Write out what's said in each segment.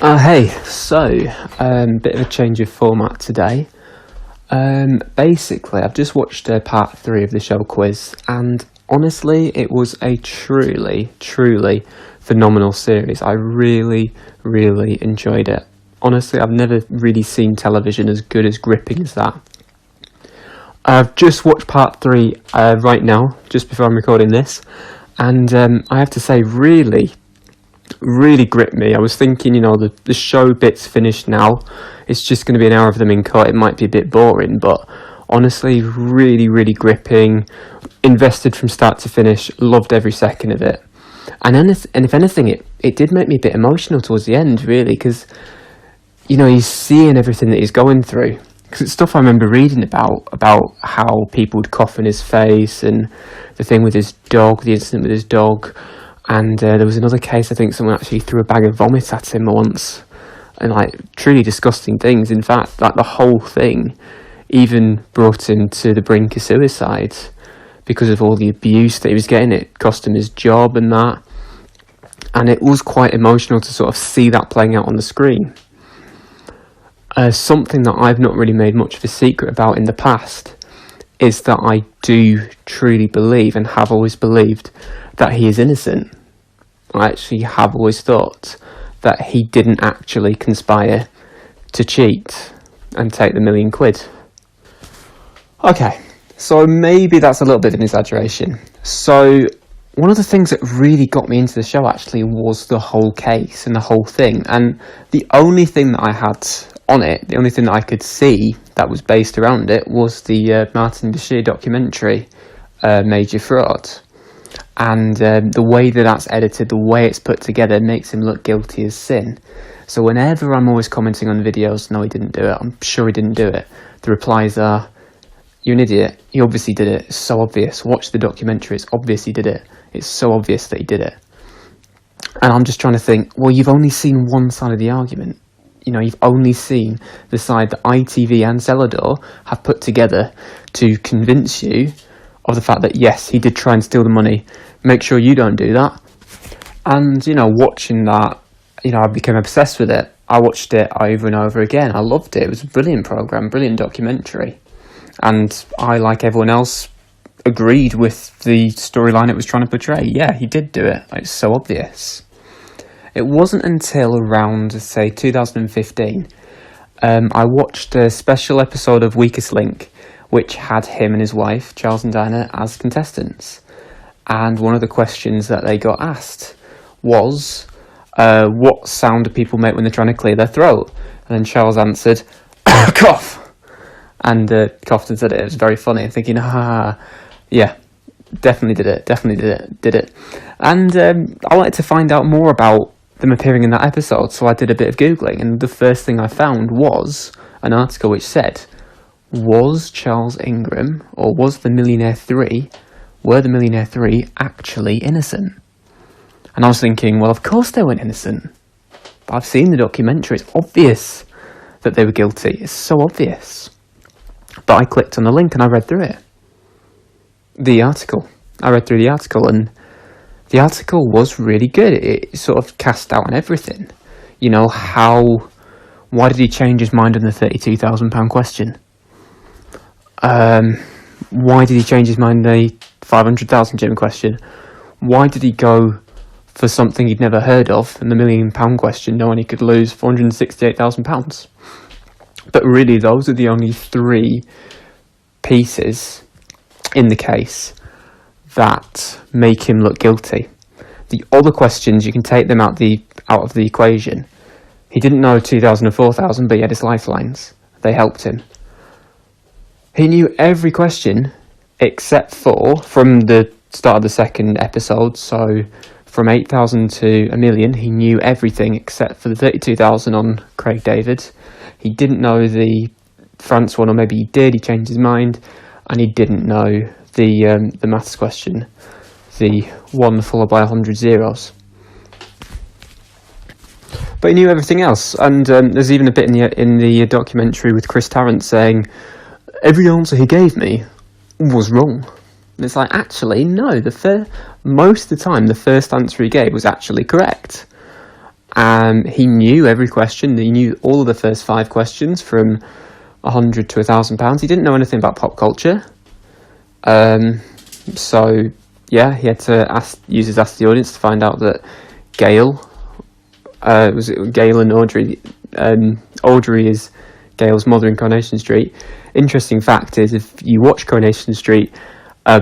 Hey, bit of a change of format today. Basically, I've just watched part 3 of the show quiz, and honestly, it was a truly phenomenal series. I really enjoyed it. Honestly, I've never really seen television as good, as gripping as that. I've just watched part 3 right now, just before I'm recording this, and I have to say, really gripped me. I was thinking, the show bit's finished now. It's just going to be an hour of them in cut. It might be a bit boring, but honestly, really gripping. Invested from start to finish. Loved every second of it. And if anything, it did make me a bit emotional towards the end, really, because, he's seeing everything that he's going through. Because it's stuff I remember reading about how people would cough in his face, and the thing with his dog, the incident with his dog. And there was another case, I think someone actually threw a bag of vomit at him once. And, truly disgusting things. In fact, the whole thing even brought him to the brink of suicide because of all the abuse that he was getting. It cost him his job and that. And it was quite emotional to sort of see that playing out on the screen. Something that I've not really made much of a secret about in the past is that I do truly believe, and have always believed, that he is innocent. I actually have always thought that he didn't actually conspire to cheat and take the £1 million. Okay, so maybe that's a little bit of an exaggeration. So one of the things that really got me into the show actually was the whole case and the whole thing. And the only thing that I had on it, the only thing that I could see that was based around it, was the Martin Bashir documentary, Major Fraud. And the way that that's edited, the way it's put together, makes him look guilty as sin. So whenever I'm always commenting on videos, no, he didn't do it, I'm sure he didn't do it, the replies are, you're an idiot, he obviously did it, it's so obvious, watch the documentary, it's obvious he did it, it's so obvious that he did it. And I'm just trying to think, well, you've only seen one side of the argument. You've only seen the side that ITV and Celador have put together to convince you of the fact that, yes, he did try and steal the money. Make sure you don't do that. And, watching that, I became obsessed with it. I watched it over and over again. I loved it. It was a brilliant programme, brilliant documentary. And I, like everyone else, agreed with the storyline it was trying to portray. Yeah, he did do it. It's so obvious. It wasn't until around, say, 2015, I watched a special episode of Weakest Link, which had him and his wife, Charles and Diana, as contestants. And one of the questions that they got asked was, what sound do people make when they're trying to clear their throat? And then Charles answered, cough! And coughed and said it. It was very funny. I'm thinking, yeah, definitely did it. And I wanted to find out more about them appearing in that episode, so I did a bit of Googling, and the first thing I found was an article which said, was Charles Ingram, or was the Millionaire 3, were the Millionaire 3 actually innocent? And I was thinking, well, of course they weren't innocent. But I've seen the documentary, it's obvious that they were guilty. It's so obvious. But I clicked on the link and I read through it. I read through the article, and the article was really good. It sort of cast doubt on everything. Why did he change his mind on the £32,000 question? Why did he change his mind on the 500,000 gym question? Why did he go for something he'd never heard of, and the £1 million question, knowing he could lose £468,000? But really, those are the only 3 pieces in the case that make him look guilty. The other questions, you can take them out of the equation. He didn't know 2,000 or 4,000, but he had his lifelines. They helped him. He knew every question except for, from the start of the second episode, so from 8,000 to £1 million, he knew everything except for the 32,000 on Craig David. He didn't know the France one, or maybe he did, he changed his mind, and he didn't know the maths question, the one followed by 100 zeros. But he knew everything else, and there's even a bit in the documentary with Chris Tarrant saying, every answer he gave me was wrong. And it's like, actually, no, most of the time, the first answer he gave was actually correct. He knew every question. He knew all of the first 5 questions from £100 to £1,000. He didn't know anything about pop culture. So yeah, he had to ask the audience to find out that Gail, was it Gail and Audrey? Audrey is Gail's mother in Coronation Street. Interesting fact is, if you watch Coronation Street,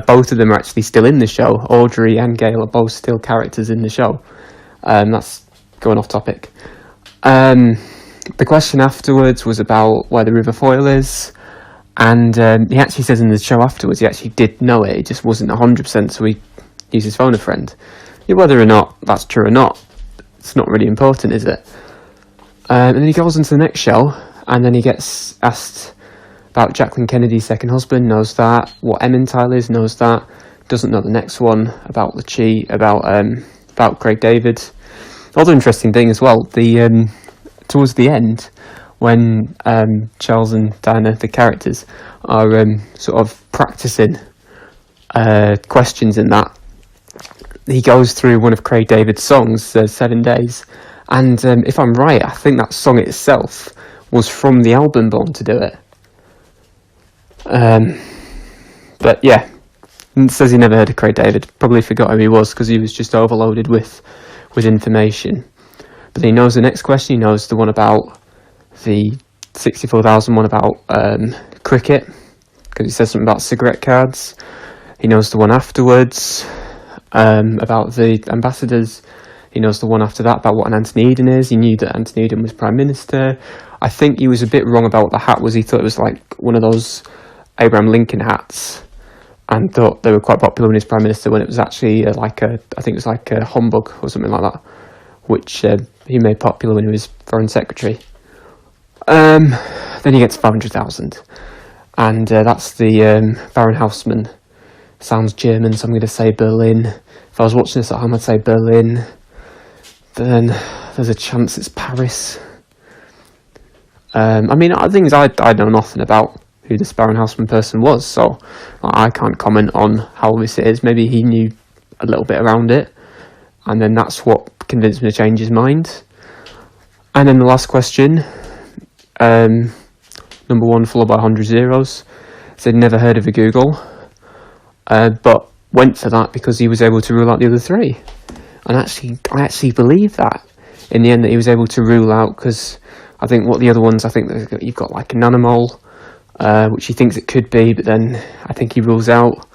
both of them are actually still in the show. Audrey and Gail are both still characters in the show. That's going off topic. The question afterwards was about where the River Foyle is. And he actually says in the show afterwards he actually did know it, just wasn't 100%, so he used his phone a friend. Yeah, whether or not that's true or not, it's not really important, is it? And then he goes into the next show, and then he gets asked about Jacqueline Kennedy's second husband, knows that. What Emmentaler is, knows that. Doesn't know the next one, about the cheat, about Craig David. Another interesting thing as well, towards the end, when Charles and Diana, the characters, are sort of practicing questions in that, he goes through one of Craig David's songs, 7 Days, and if I'm right, I think that song itself was from the album Born to Do It. But yeah, it says he never heard of Craig David, probably forgot who he was because he was just overloaded with information. But he knows the next question, he knows the one about the 64,000 one about cricket, because he says something about cigarette cards. He knows the one afterwards about the ambassadors. He knows the one after that about what an Anthony Eden is. He knew that Anthony Eden was Prime Minister. I think he was a bit wrong about what the hat was. He thought it was like one of those Abraham Lincoln hats, and thought they were quite popular when he was Prime Minister, when it was actually I think it was like a humbug or something like that, which he made popular when he was Foreign Secretary. Then he gets 500,000, and that's the Baron Haussmann. Sounds German, so I'm going to say Berlin. If I was watching this at home, I'd say Berlin. Then there's a chance it's Paris. I mean, I think I know nothing about who this Baron Haussmann person was, so I can't comment on how this is. Maybe he knew a little bit around it, and then that's what convinced me to change his mind. And then the last question, number 1 followed by 100 zeros, said never heard of a Google, but went for that because he was able to rule out the other 3. And I actually believe that in the end, that he was able to rule out, because I think what the other ones, I think you've got like an animal, which he thinks it could be, but then I think he rules out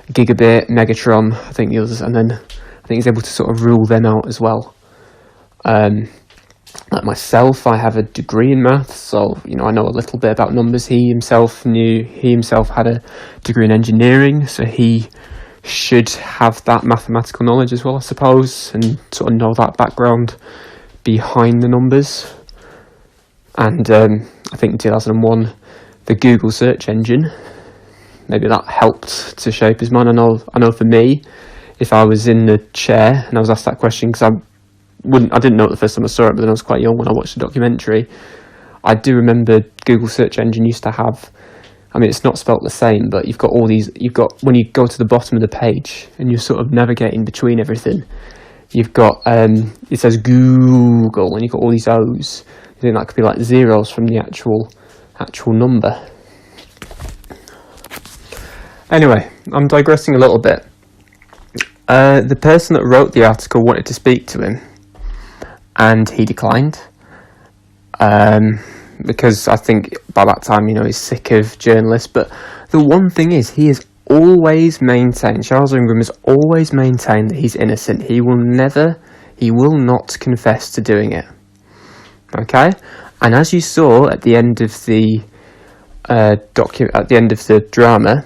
Gigabit, Megatron, I think the others, and then I think he's able to sort of rule them out as well. Like myself, I have a degree in maths, so I know a little bit about numbers. He himself had a degree in engineering, so he should have that mathematical knowledge as well, I suppose, and sort of know that background behind the numbers. And I think in 2001, the Google search engine, maybe that helped to shape his mind. I know for me, if I was in the chair and I was asked that question, because I didn't know it the first time I saw it, but then I was quite young when I watched the documentary. I do remember Google search engine used to have, I mean, it's not spelt the same, but you've got when you go to the bottom of the page and you're sort of navigating between everything, you've got, it says Google, and you've got all these O's. I think that could be like zeros from the actual number. Anyway, I'm digressing a little bit. The person that wrote the article wanted to speak to him, and he declined. Because I think by that time, he's sick of journalists. But the one thing is, he has always maintained, Charles Ingram has always maintained that he's innocent. He will not confess to doing it. Okay? And as you saw at the end of the drama,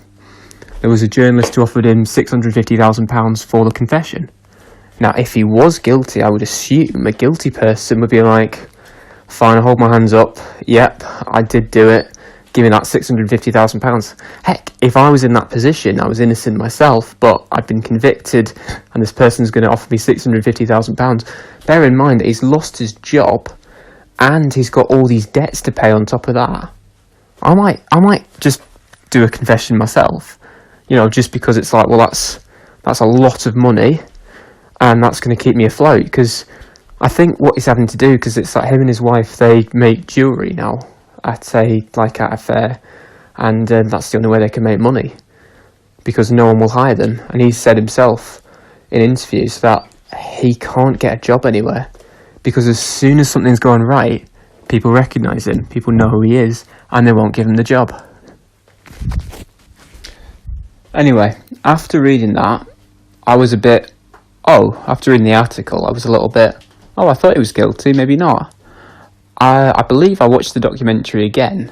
there was a journalist who offered him £650,000 for the confession. Now, if he was guilty, I would assume a guilty person would be like, fine, I'll hold my hands up. Yep, I did do it. Give me that £650,000. Heck, if I was in that position, I was innocent myself, but I've been convicted, and this person's going to offer me £650,000. Bear in mind that he's lost his job, and he's got all these debts to pay on top of that. I might just do a confession myself, just because it's like, well, that's a lot of money, and that's going to keep me afloat, because I think what he's having to do, because it's like him and his wife, they make jewellery now at a fair, and that's the only way they can make money, because no one will hire them. And he said himself in interviews that he can't get a job anywhere, because as soon as something's going right, people recognise him, people know who he is, and they won't give him the job. Anyway, after reading that, I was a bit, after reading the article, I was a little bit, I thought he was guilty, maybe not. I believe I watched the documentary again,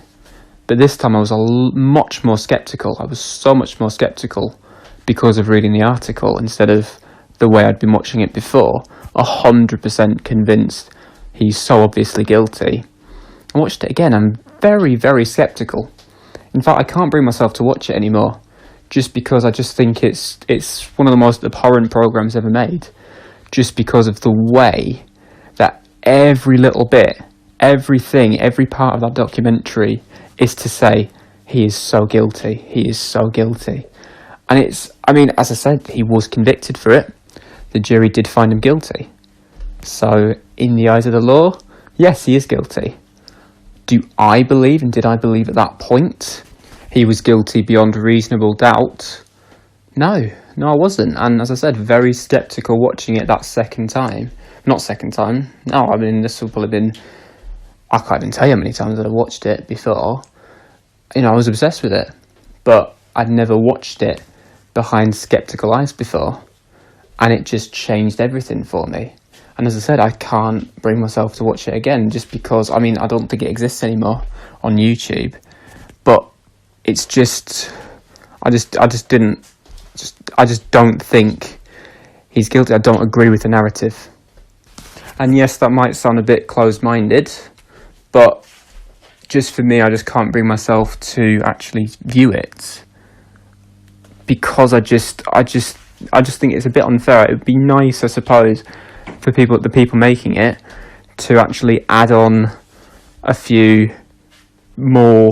but this time I was much more sceptical. I was so much more sceptical because of reading the article instead of the way I'd been watching it before. 100% convinced he's so obviously guilty. I watched it again, I'm very, very sceptical. In fact, I can't bring myself to watch it anymore, just because I just think it's one of the most abhorrent programmes ever made, just because of the way that every little bit, everything, every part of that documentary is to say, he is so guilty, he is so guilty. And as I said, he was convicted for it. The jury did find him guilty. So, in the eyes of the law, yes, he is guilty. Do I believe, and did I believe at that point, he was guilty beyond reasonable doubt? No, I wasn't. And as I said, very sceptical watching it that second time. Not second time. No, this will probably been, I can't even tell you how many times I've watched it before. I was obsessed with it. But I'd never watched it behind sceptical eyes before. And it just changed everything for me. And as I said, I can't bring myself to watch it again, just because, I don't think it exists anymore on YouTube. But it's just, I just don't think he's guilty. I don't agree with the narrative. And yes, that might sound a bit closed-minded, but just for me, I just can't bring myself to actually view it, because I just think it's a bit unfair. It would be nice, I suppose, for the people making it to actually add on a few more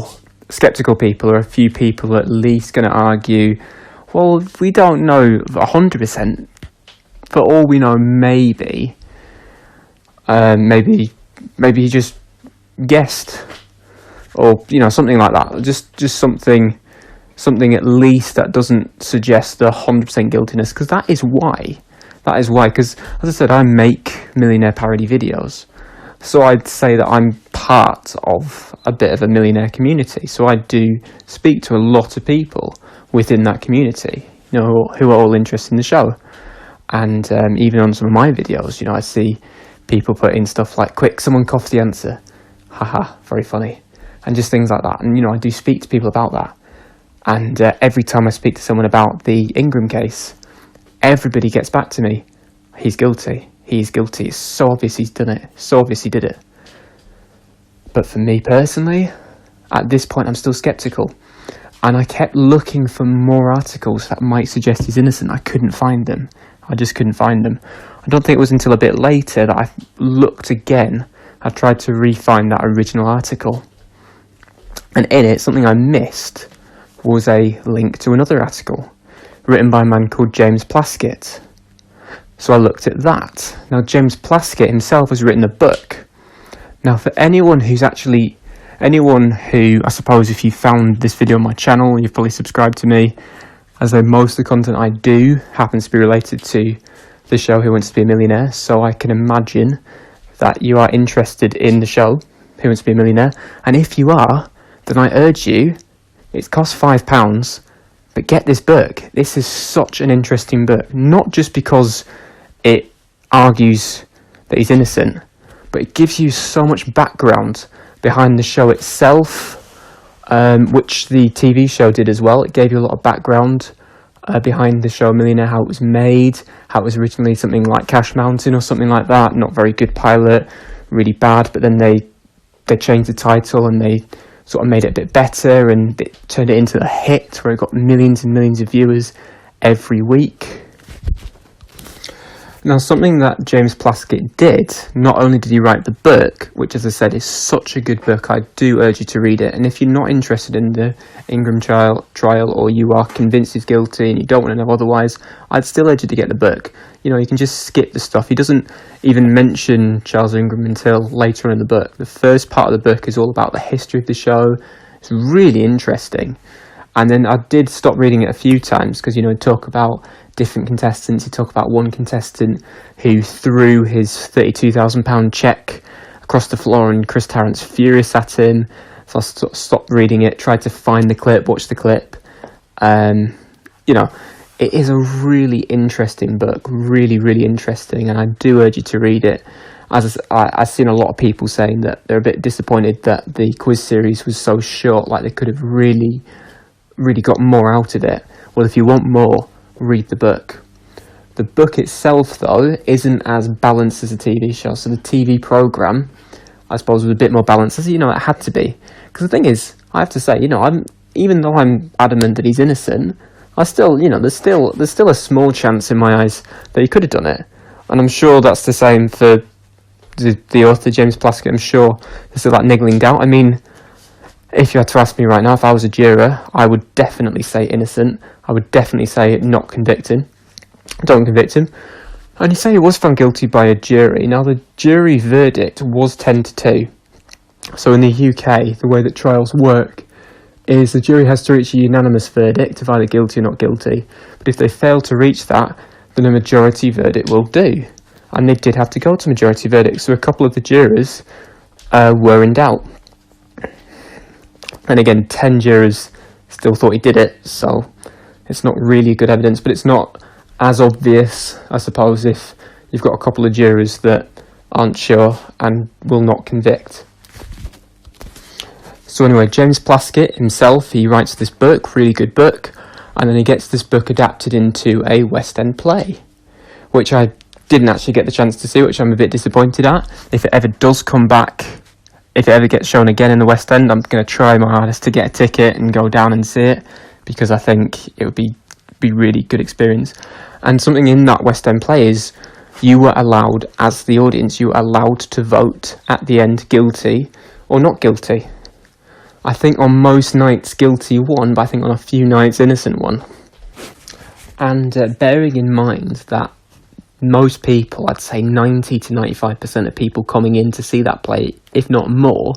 sceptical people, or a few people at least going to argue, well, we don't know 100%, for all we know, maybe he just guessed, or something like that. Just something at least that doesn't suggest the 100% guiltiness, because that is why. Because as I said, I make Millionaire parody videos, so I'd say that I'm part of a bit of a Millionaire community. So I do speak to a lot of people within that community, who are all interested in the show. And even on some of my videos, I see people put in stuff like, quick, someone coughs the answer. Haha, very funny. And just things like that. And, I do speak to people about that. And every time I speak to someone about the Ingram case, everybody gets back to me. He's guilty. He's guilty. It's so obvious he's done it. So obvious he did it. But for me personally, at this point, I'm still sceptical. And I kept looking for more articles that might suggest he's innocent. I couldn't find them. I just couldn't find them. I don't think it was until a bit later that I looked again. I tried to re-find that original article. And in it, something I missed was a link to another article written by a man called James Plaskett. So I looked at that. Now, James Plaskett himself has written a book. Now, for anyone who, I suppose if you found this video on my channel, you've probably subscribed to me, as though most of the content I do happens to be related to the show Who Wants to Be a Millionaire, so I can imagine that you are interested in the show Who Wants to Be a Millionaire, and if you are, then I urge you, it costs £5, but get this book. This is such an interesting book, not just because it argues that he's innocent, but it gives you so much background behind the show itself, which the TV show did as well. It gave you a lot of background behind the show Millionaire, how it was made, how it was originally something like Cash Mountain or something like that. Not very good pilot, really bad, but then they changed the title and they sort of made it a bit better, and it turned it into a hit where it got millions and millions of viewers every week. Now, something that James Plaskett did, not only did he write the book, which, as I said, is such a good book, I do urge you to read it. And if you're not interested in the Ingram trial, or you are convinced he's guilty and you don't want to know otherwise, I'd still urge you to get the book. You know, you can just skip the stuff. He doesn't even mention Charles Ingram until later on in the book. The first part of the book is all about the history of the show. It's really interesting. And then I did stop reading it a few times because, you know, he'd talk about different contestants. He'd talk about one contestant who threw his £32,000 cheque across the floor and Chris Tarrant's furious at him. So I stopped reading it, tried to find the clip, watch the clip. You know, it is a really interesting book, really, really interesting, and I do urge you to read it. As I've seen a lot of people saying that they're a bit disappointed that the quiz series was so short, like they could have really got more out of it. Well, if you want more, read the book. The book itself, though, isn't as balanced as a TV show. So the TV programme, I suppose, was a bit more balanced, as you know, it had to be. Because the thing is, I have to say, you know, even though I'm adamant that he's innocent, I still, you know, there's still a small chance in my eyes that he could have done it. And I'm sure that's the same for the author, James Plaskett. I'm sure there's still that niggling doubt. I mean, if you had to ask me right now, if I was a juror, I would definitely say innocent. I would definitely say not convicting. Don't convict him. And you say he was found guilty by a jury. Now, the jury verdict was 10-2. So in the UK, the way that trials work is the jury has to reach a unanimous verdict of either guilty or not guilty. But if they fail to reach that, then a majority verdict will do. And they did have to go to majority verdict. So a couple of the jurors were in doubt. And again, 10 jurors still thought he did it, so it's not really good evidence, but it's not as obvious, I suppose, if you've got a couple of jurors that aren't sure and will not convict. So anyway, James Plaskett himself, he writes this book, really good book, and then he gets this book adapted into a West End play, which I didn't actually get the chance to see, which I'm a bit disappointed at. If it ever does come back, if it ever gets shown again in the West End, I'm going to try my hardest to get a ticket and go down and see it, because I think it would be really good experience. And something in that West End play is you were allowed, as the audience, you were allowed to vote at the end guilty or not guilty. I think on most nights guilty won, but I think on a few nights innocent won. And bearing in mind that most people, I'd say 90 to 95% of people coming in to see that play, if not more,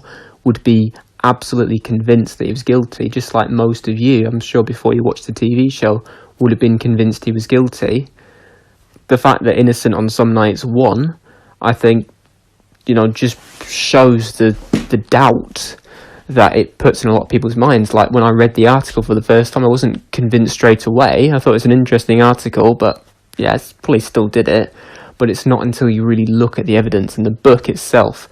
would be absolutely convinced that he was guilty, just like most of you, I'm sure, before you watched the TV show, would have been convinced he was guilty. The fact that innocent on some nights won, I think, you know, just shows the doubt that it puts in a lot of people's minds. Like, when I read the article for the first time, I wasn't convinced straight away. I thought it was an interesting article, but yes, police still did it. But it's not until you really look at the evidence, and the book itself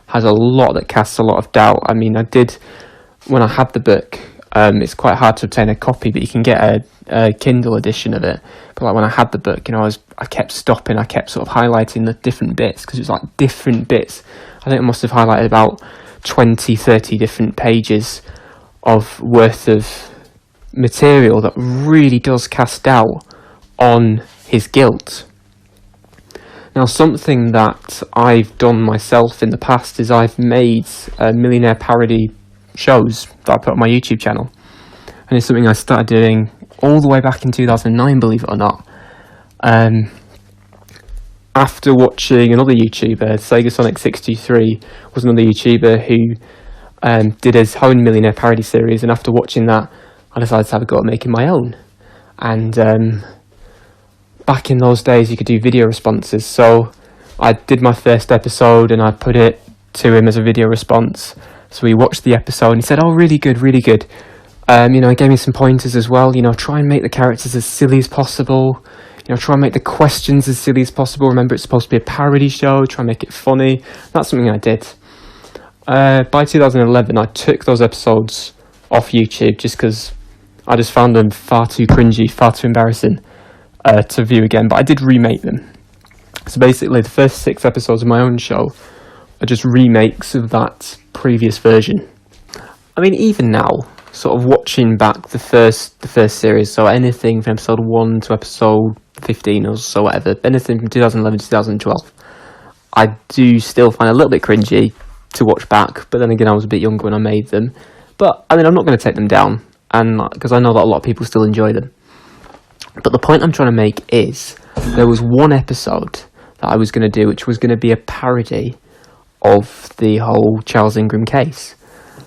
has a lot that casts a lot of doubt. I mean, when I had the book, it's quite hard to obtain a copy, but you can get a Kindle edition of it. But like when I had the book, you know, I kept stopping, I kept sort of highlighting the different bits, because it was like different bits. I think I must have highlighted about 20, 30 different pages of worth of material that really does cast doubt on his guilt. Now, something that I've done myself in the past is I've made Millionaire parody shows that I put on my YouTube channel. And it's something I started doing all the way back in 2009, believe it or not. After watching another YouTuber, SegaSonic63 was another YouTuber who did his own Millionaire parody series, and after watching that, I decided to have a go at making my own. And back in those days, you could do video responses, so I did my first episode and I put it to him as a video response. So he watched the episode and he said, "Oh, really good, really good." You know, he gave me some pointers as well. You know, try and make the characters as silly as possible. You know, try and make the questions as silly as possible. Remember, it's supposed to be a parody show. Try and make it funny. That's something I did. By 2011, I took those episodes off YouTube just because I just found them far too cringy, far too embarrassing to view again. But I did remake them. So basically, the first 6 episodes of my own show are just remakes of that previous version. I mean, even now, sort of watching back the first series, so anything from episode 1 to episode 2015 or so, whatever, anything from 2011 to 2012, I do still find a little bit cringy to watch back, but then again, I was a bit younger when I made them. But, I mean, I'm not going to take them down, and because I know that a lot of people still enjoy them. But the point I'm trying to make is, there was one episode that I was going to do, which was going to be a parody of the whole Charles Ingram case.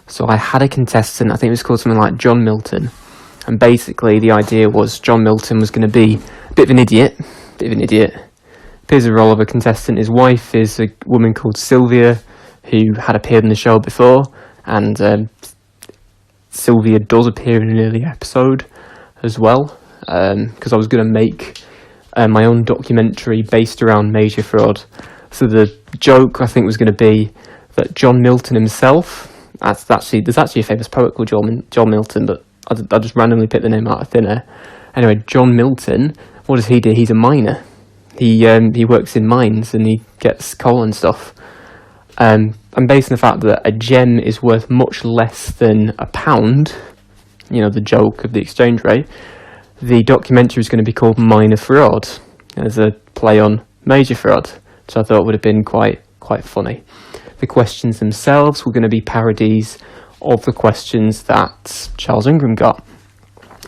So I had a contestant, I think it was called something like John Milton, and basically the idea was John Milton was going to be a bit of an idiot, plays the role of a contestant. His wife is a woman called Sylvia, who had appeared in the show before, and Sylvia does appear in an early episode as well, because I was going to make my own documentary based around major fraud. So the joke, I think, was going to be that John Milton himself, there's actually a famous poet called John Milton, but I just randomly picked the name out of thin air. Anyway, John Milton, what does he do? He's a miner. He works in mines and he gets coal and stuff. And based on the fact that a gem is worth much less than £1, the joke of the exchange rate, the documentary is going to be called Minor Fraud, as a play on major fraud. So I thought it would have been quite funny. The questions themselves were going to be parodies of the questions that Charles Ingram got.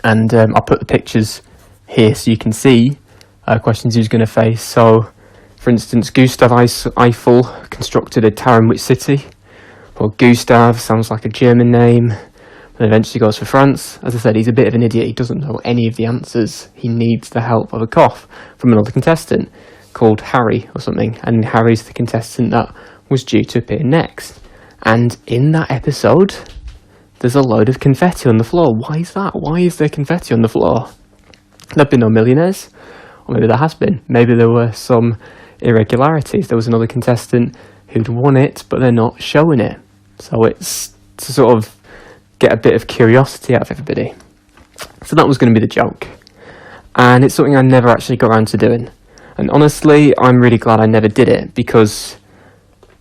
And I'll put the pictures here so you can see questions he was going to face. So, for instance, Gustav Eiffel constructed a Tarrant which city? Well, Gustav sounds like a German name, but eventually goes for France. As I said, he's a bit of an idiot. He doesn't know any of the answers. He needs the help of a cough from another contestant called Harry or something. And Harry's the contestant that was due to appear next. And in that episode, there's a load of confetti on the floor. Why is that? Why is there confetti on the floor? There have been no millionaires. Or maybe there has been. Maybe there were some irregularities. There was another contestant who'd won it, but they're not showing it. So it's to sort of get a bit of curiosity out of everybody. So that was going to be the joke. And it's something I never actually got around to doing. And honestly, I'm really glad I never did it, because,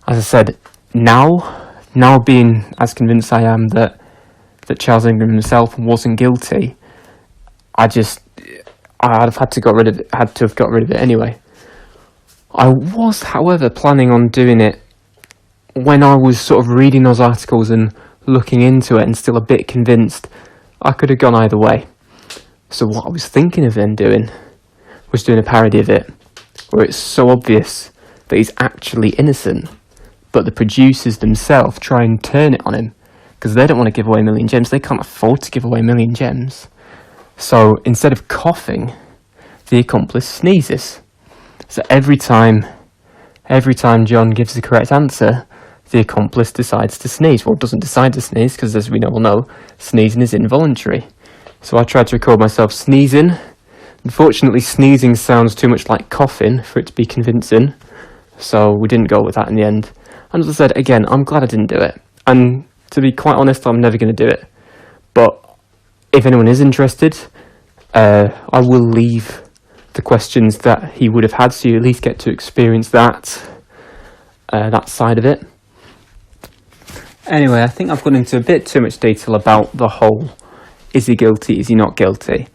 as I said, now being as convinced I am that Charles Ingram himself wasn't guilty, I'd have had to have got rid of it anyway. I was, however, planning on doing it when I was sort of reading those articles and looking into it and still a bit convinced. I could have gone either way. So what I was thinking of then doing was doing a parody of it, where it's so obvious that he's actually innocent, but the producers themselves try and turn it on him, because they don't want to give away a million gems. They can't afford to give away a million gems. So instead of coughing, the accomplice sneezes. So every time John gives the correct answer, the accomplice decides to sneeze. Well, doesn't decide to sneeze, because as we all know, sneezing is involuntary. So I tried to record myself sneezing. Unfortunately, sneezing sounds too much like coughing for it to be convincing, so we didn't go with that in the end. And as I said, again, I'm glad I didn't do it. And to be quite honest, I'm never going to do it. But if anyone is interested, I will leave the questions that he would have had, so you at least get to experience that side of it. Anyway, I think I've gone into a bit too much detail about the whole, is he guilty, is he not guilty?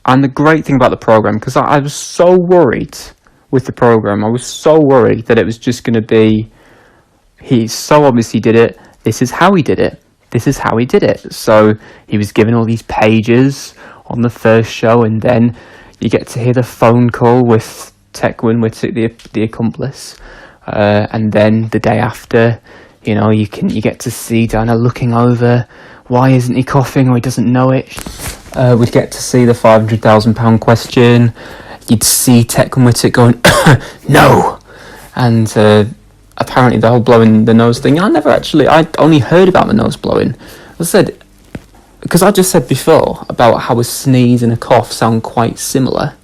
And the great thing about the programme, because I was so worried with the programme, I was so worried that it was just going to be, he so obviously did it, this is how he did it, this is how he did it. So he was given all these pages on the first show, and then you get to hear the phone call with Tekwin, with the accomplice, and then the day after, you get to see Diana looking over, why isn't he coughing, or he doesn't know it. We'd get to see the £500,000 question. You'd see Tekwin Whittock going, no! And apparently the whole blowing the nose thing, I only heard about the nose blowing. As I said, because I just said before about how a sneeze and a cough sound quite similar.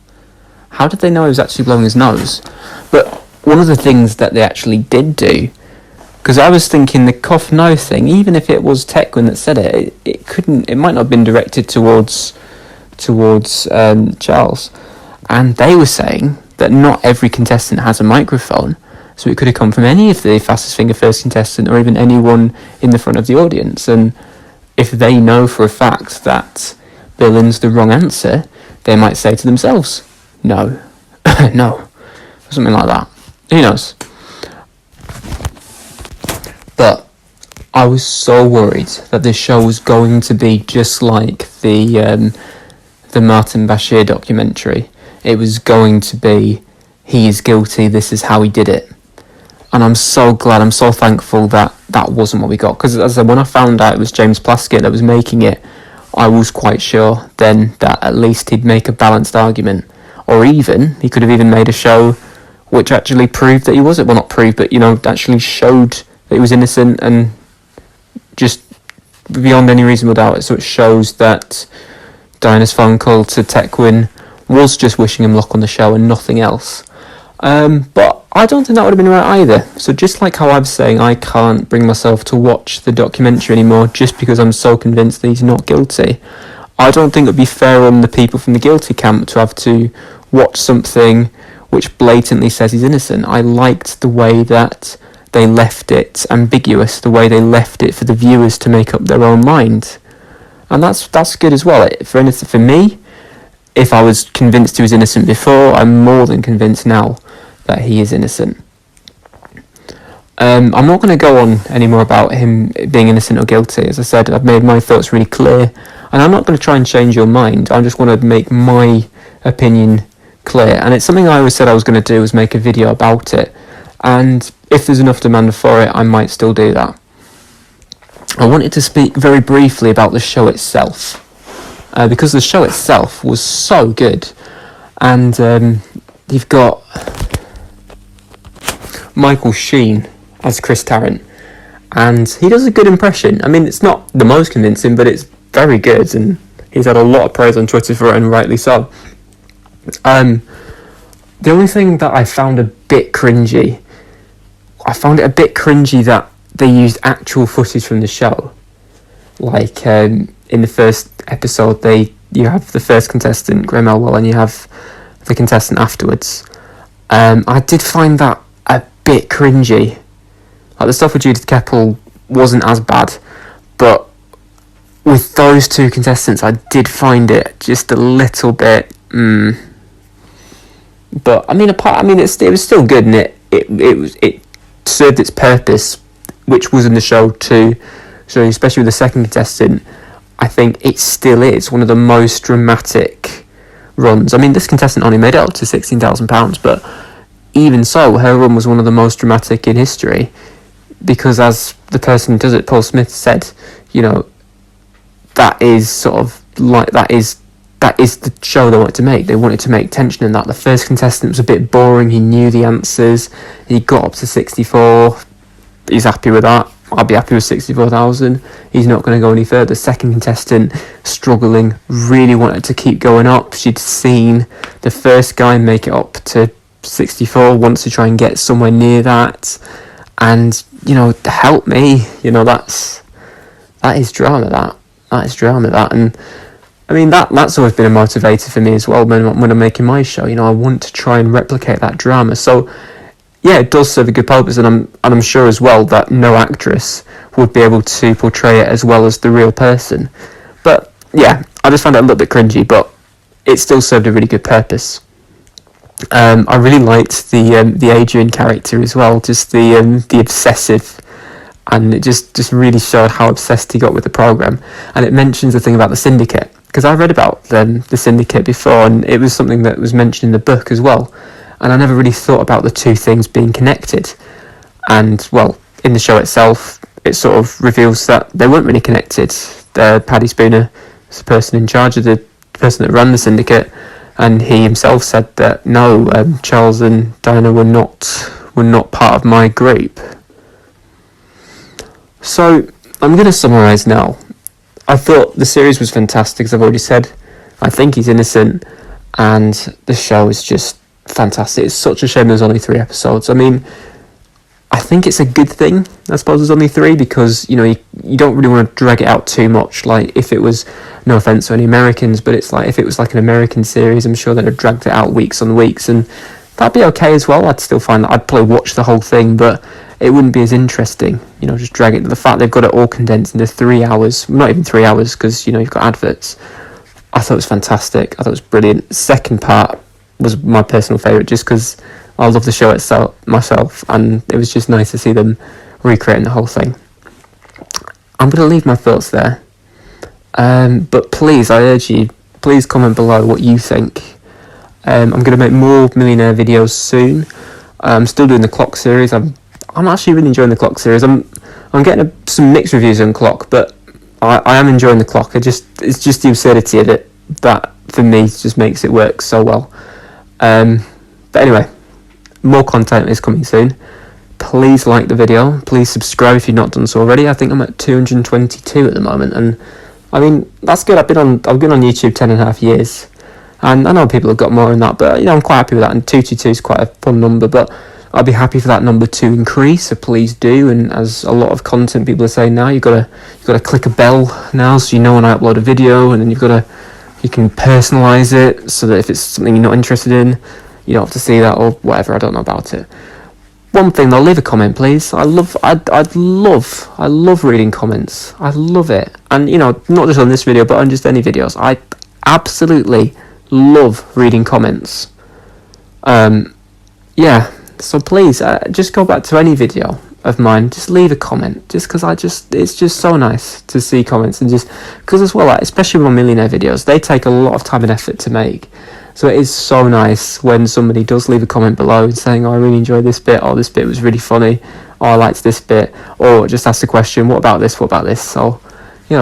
How did they know he was actually blowing his nose? But one of the things that they actually did do, because I was thinking the cough no thing, even if it was Tekwin that said it, it might not have been directed towards Charles. And they were saying that not every contestant has a microphone, so it could have come from any of the fastest finger first contestant, or even anyone in the front of the audience. And if they know for a fact that Billin's the wrong answer, they might say to themselves, no, No, something like that. Who knows? But I was so worried that this show was going to be just like the Martin Bashir documentary. It was going to be, he is guilty, this is how he did it. And I'm so glad, I'm so thankful that that wasn't what we got. Because as I said, when I found out it was James Plaskett that was making it, I was quite sure then that at least he'd make a balanced argument. Or even, he could have even made a show which actually proved that he wasn't, well not proved, but actually showed that he was innocent and just beyond any reasonable doubt. So it shows that Diana's phone call to Tequin was just wishing him luck on the show and nothing else. But I don't think that would have been right either. So just like how I'm saying I can't bring myself to watch the documentary anymore just because I'm so convinced that he's not guilty, I don't think it would be fair on the people from the guilty camp to have to watch something which blatantly says he's innocent. I liked the way that they left it ambiguous, the way they left it for the viewers to make up their own mind. And that's good as well. For me, if I was convinced he was innocent before, I'm more than convinced now that he is innocent. I'm not going to go on any more about him being innocent or guilty. As I said, I've made my thoughts really clear, and I'm not going to try and change your mind. I just want to make my opinion clear, and it's something I always said I was going to do, was make a video about it, and if there's enough demand for it, I might still do that. I wanted to speak very briefly about the show itself, because the show itself was so good, and you've got Michael Sheen as Chris Tarrant, and he does a good impression. I mean, it's not the most convincing, but it's very good, and he's had a lot of praise on Twitter for it, and rightly so. The only thing that I found a bit cringy, that they used actual footage from the show. Like, in the first episode, you have the first contestant, Graham Elwell, and you have the contestant afterwards. I did find that a bit cringy. Like, the stuff with Judith Keppel wasn't as bad, but with those two contestants, I did find it just a little bit. But I mean, it was still good, and it served its purpose, which was in the show too. So especially with the second contestant, I think it still is one of the most dramatic runs. I mean, this contestant only made it up to £16,000, but even so, her run was one of the most dramatic in history, because as the person who does it, Paul Smith, said, that is sort of like that is the show they wanted to make. They wanted to make tension in that. The first contestant was a bit boring. He knew the answers. He got up to 64. He's happy with that. I'll be happy with 64,000. He's not going to go any further. Second contestant, struggling, really wanted to keep going up. She'd seen the first guy make it up to 64, wants to try and get somewhere near that. And, help me. That is drama, that is drama, that. And I mean, that's always been a motivator for me as well when I'm making my show. I want to try and replicate that drama. So yeah, it does serve a good purpose, and I'm sure as well that no actress would be able to portray it as well as the real person. But yeah, I just found it a little bit cringy, but it still served a really good purpose. I really liked the Adrian character as well, just the obsessive, and it just really showed how obsessed he got with the program. And it mentions the thing about the syndicate, because I read about the syndicate before, and it was something that was mentioned in the book as well. And I never really thought about the two things being connected. And, well, in the show itself, it sort of reveals that they weren't really connected. Paddy Spooner was the person in charge of the person that ran the syndicate, and he himself said that, no, Charles and Diana were not part of my group. So, I'm going to summarise now. I thought the series was fantastic, as I've already said. I think he's innocent, and the show is just fantastic. It's such a shame there's only 3 episodes. I mean, I think it's a good thing, I suppose, there's only 3, because, you don't really want to drag it out too much. Like, if it was, no offence to any Americans, but it's like, if it was like an American series, I'm sure they'd have dragged it out weeks on weeks, and that'd be okay as well. I'd still find that I'd probably watch the whole thing, but it wouldn't be as interesting, just drag it. The fact they've got it all condensed into 3 hours, not even 3 hours, because, you've got adverts. I thought it was fantastic. I thought it was brilliant. Second part, was my personal favourite, just because I love the show itself myself, and it was just nice to see them recreating the whole thing. I'm going to leave my thoughts there, but please, I urge you, please comment below what you think. I'm going to make more Millionaire videos soon. I'm still doing the Clock series. I'm actually really enjoying the Clock series. I'm getting some mixed reviews on Clock, but I am enjoying the Clock. It's just the absurdity of it that for me just makes it work so well. But anyway, more content is coming soon. Please like the video. Please subscribe if you've not done so already. I think I'm at 222 at the moment, and I mean that's good. I've been on YouTube 10.5 years, and I know people have got more than that, but I'm quite happy with that. And 222 is quite a fun number, but I'll be happy for that number to increase. So please do. And as a lot of content people are saying now, you've got to click a bell now, so you know when I upload a video, and then you can personalize it so that if it's something you're not interested in, you don't have to see that or whatever. I don't know about it. One thing though, leave a comment, please. I love reading comments. I love it, and not just on this video, but on just any videos. I absolutely love reading comments. Yeah. So please, just go back to any video of mine. Just leave a comment, just because it's just so nice to see comments, and just because as well, especially with my Millionaire videos, they take a lot of time and effort to make. So it is so nice when somebody does leave a comment below saying, "Oh, I really enjoyed this bit," or "This bit was really funny," or "I liked this bit," or just ask the question, "What about this? What about this?" So,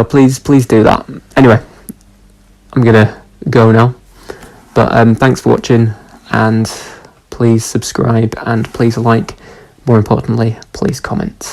please do that. Anyway, I'm gonna go now, but thanks for watching, and please subscribe, and please like. More importantly, please comment.